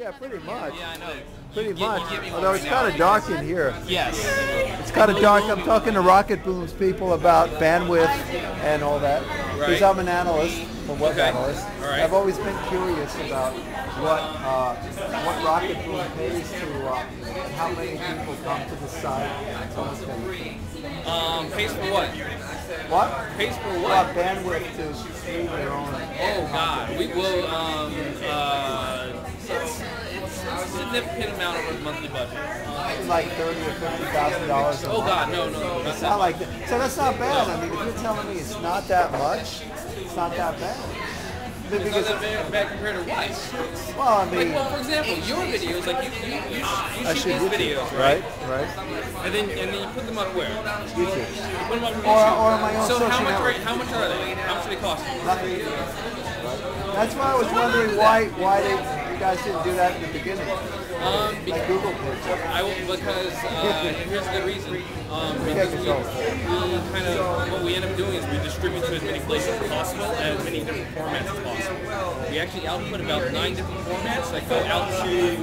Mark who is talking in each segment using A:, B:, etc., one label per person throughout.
A: Yeah, pretty much.
B: Yeah, I know.
A: Pretty much.
B: Give me one
A: Although it's
B: right
A: kind
B: now.
A: of dark in here.
B: Yes.
A: It's kind of dark. I'm talking to Rocketboom's people about bandwidth and all that. Because
B: Right.
A: I'm an analyst, a web
B: Okay.
A: analyst.
B: All right.
A: I've always been curious about what Rocketboom pays to how many people come to the site. It's almost everything.
B: Pays for what?
A: What?
B: Pays for
A: What
B: what?
A: bandwidth to stream their own?
B: Oh God, we will. It's a significant amount of our monthly budget.
A: Like $30,000 or $50,000.
B: Oh God, no.
A: It's not like that. So that's not bad. I mean, if you're telling me it's not that much, it's not that bad.
B: It's not that bad compared to what?
A: Well, I mean,
B: Like, well, for example, your videos, like you
A: I
B: shoot
A: should
B: these videos, right?
A: Right.
B: And then you put them up where?
A: YouTube.
B: You put them up on
A: Or
B: YouTube.
A: my own
B: So
A: social
B: how
A: network.
B: much are they? How much do they cost?
A: Nothing. That's why I was wondering why you guys didn't do that in the beginning. Like Google did.
B: Because here's the reason. Because we kind of what we end up doing is we distribute to as many places as possible and as many different formats as possible. We actually output about 9 different formats. Like go out to.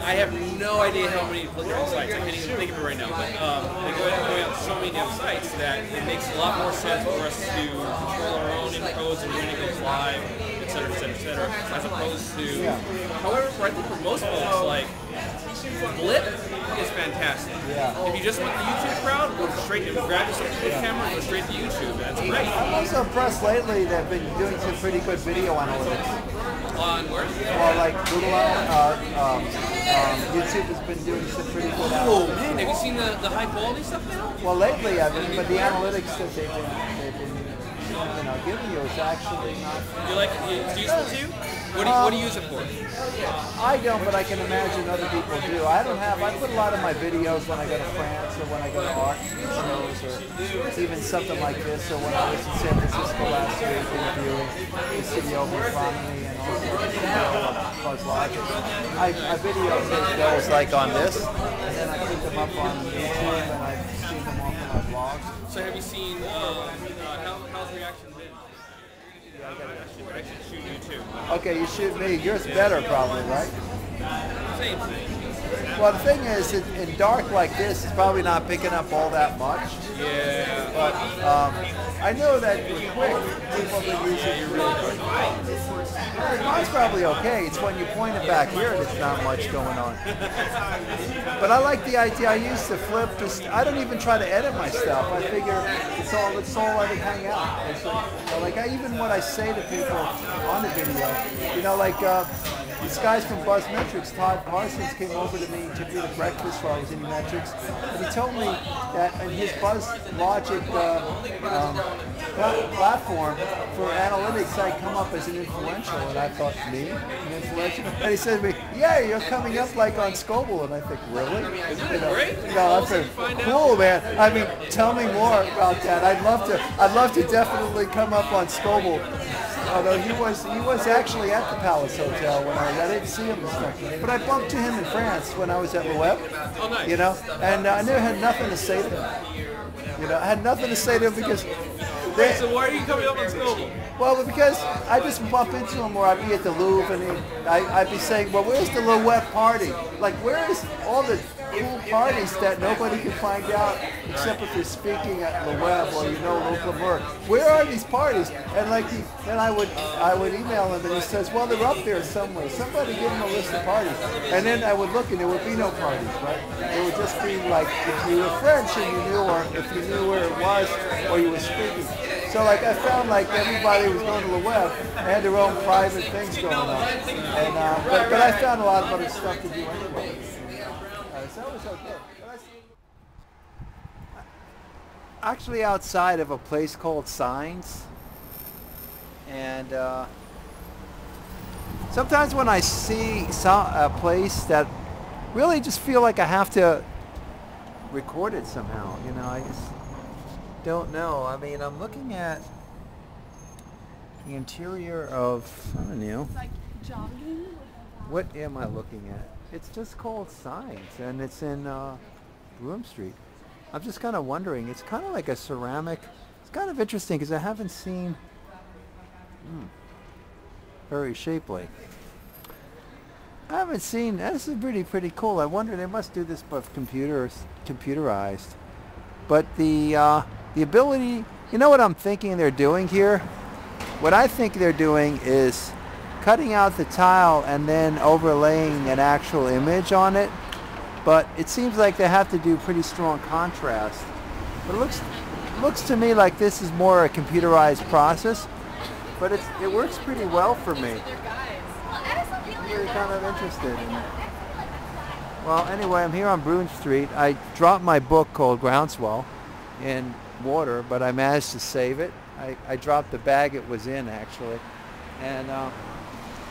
B: I have no idea how many different sites. I can't even think of it right now. But they go out to so many different sites that it makes a lot more sense for us to control our own intros and when it goes live, et cetera, as opposed to. However, I think for most folks, like Blip is fantastic.
A: Yeah.
B: If you just want the YouTube crowd, go straight to grab yourself a good camera and go straight to YouTube. That's great.
A: I'm also impressed lately they've been doing some pretty good video analytics.
B: On where?
A: Well, like Google, YouTube has been doing some pretty good
B: Oh
A: analytics.
B: man, have you seen the high quality stuff now?
A: Well, lately I've been, but the analytics that they've been giving you is actually not.
B: You like it? It's useful to you? What do you use it for?
A: I don't, but I can imagine other people do. I put a lot of my videos when I go to France or when I go to art shows or even something like this, or when I was in San Francisco last week interviewing the CEO of Economy and also Buzz Logic. I videotape those like on this, and then I put them up on YouTube and I stream them off of my blogs.
B: So have you seen how's reaction been? I should shoot you too.
A: Okay, you shoot me. Yours better probably, right?
B: Same thing.
A: Well, the thing is, in dark like this, it's probably not picking up all that much.
B: Yeah.
A: But I know that for quick, people that use it really quick. Mine's probably okay. It's when you point it back here there's not much going on. But I like the idea. I used to flip. I don't even try to edit my stuff. I figure it's all let it hang out. Like even what I say to people on the video, these guys from Buzzmetrics, Todd Parsons, came over to me and took me to breakfast while I was in Metrics, and he told me that in his Buzz Logic platform for analytics, I come up as an influential, and I thought, me, an influential? And he said to me, yeah, you're coming up like on Scoble, and I think, really?
B: Isn't it great?
A: I said, cool, man. I mean, tell me more about that. I'd love to definitely come up on Scoble. Although he was actually at the Palace Hotel when I didn't see him this time. But I bumped to him in France when I was at Le Web.
B: Oh, nice.
A: And I never had nothing to say to him. I had nothing to say to him because.
B: So why are you coming up on Scoble?
A: Well, because I just bump into him, or I'd be at the Louvre, and I'd be saying, well, where's the Le Web party? Like, where's all the cool parties that nobody can find out except if you're speaking at Le Web or local Merck? Where are these parties? And then I would email him, and he says, well, they're up there somewhere. Somebody give him a list of parties. And then I would look, and there would be no parties, right? It would just be like if you were French and you knew, or if you knew where it was, or you were speaking. So I found everybody was going to the web and had their own private things going on. And, but I found a lot of other stuff to do anyway. So it was okay. Actually outside of a place called Signs. And sometimes when I see a place that really just feel like I have to record it somehow, I just don't know. I mean, I'm looking at the interior of, I don't know.
C: Like jogging?
A: What am I looking at? It's just called Signs, and it's in Broome Street. I'm just kind of wondering. It's kind of like a ceramic. It's kind of interesting because I haven't seen. Very shapely. I haven't seen. This is pretty cool. I wonder they must do this with computerized. But the ability, you know what I'm thinking they're doing here? What I think they're doing is cutting out the tile and then overlaying an actual image on it. But it seems like they have to do pretty strong contrast. But it looks to me like this is more a computerized process. But it works pretty well for me. I'm really kind of interested in it. Well, anyway, I'm here on Broome Street. I dropped my book called Groundswell in water, but I managed to save it. I dropped the bag it was in, actually. And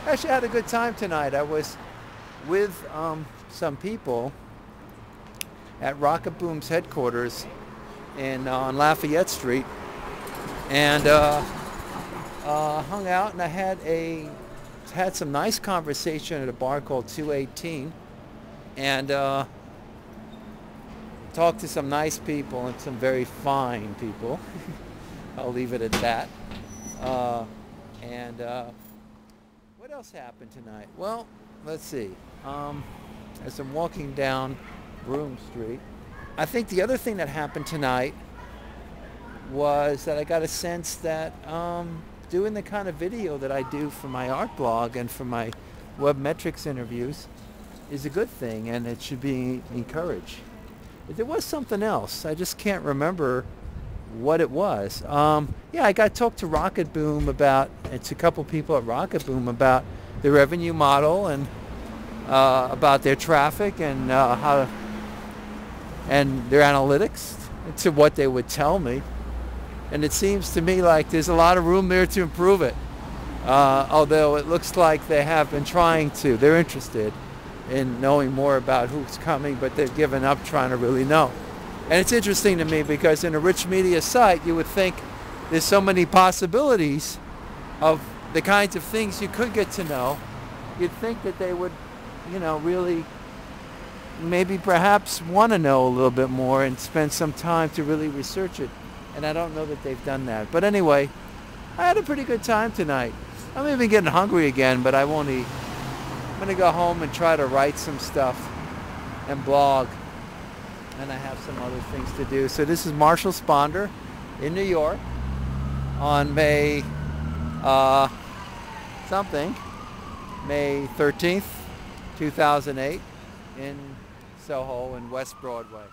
A: actually had a good time tonight. I was with some people at Rocketboom's headquarters on Lafayette Street, and hung out, and I had some nice conversation at a bar called 218, and talked to some nice people and some very fine people. I'll leave it at that. What else happened tonight? Well, let's see. As I'm walking down Broome Street, I think the other thing that happened tonight was that I got a sense that doing the kind of video that I do for my art blog and for my webmetrics interviews is a good thing, and it should be encouraged. But there was something else. I just can't remember what it was. Yeah, I got to talk to Rocketboom it's a couple people at Rocketboom about the revenue model and about their traffic and and their analytics to what they would tell me. And it seems to me like there's a lot of room there to improve it. Although it looks like they have been trying to. They're interested in knowing more about who's coming, but they've given up trying to really know. And it's interesting to me because in a rich media site, you would think there's so many possibilities of the kinds of things you could get to know. You'd think that they would, really maybe perhaps want to know a little bit more and spend some time to really research it. And I don't know that they've done that. But anyway, I had a pretty good time tonight. I'm even getting hungry again, but I won't eat. I'm going to go home and try to write some stuff and blog. And I have some other things to do. So this is Marshall Sponder in New York on May 13th, 2008 in Soho and West Broadway.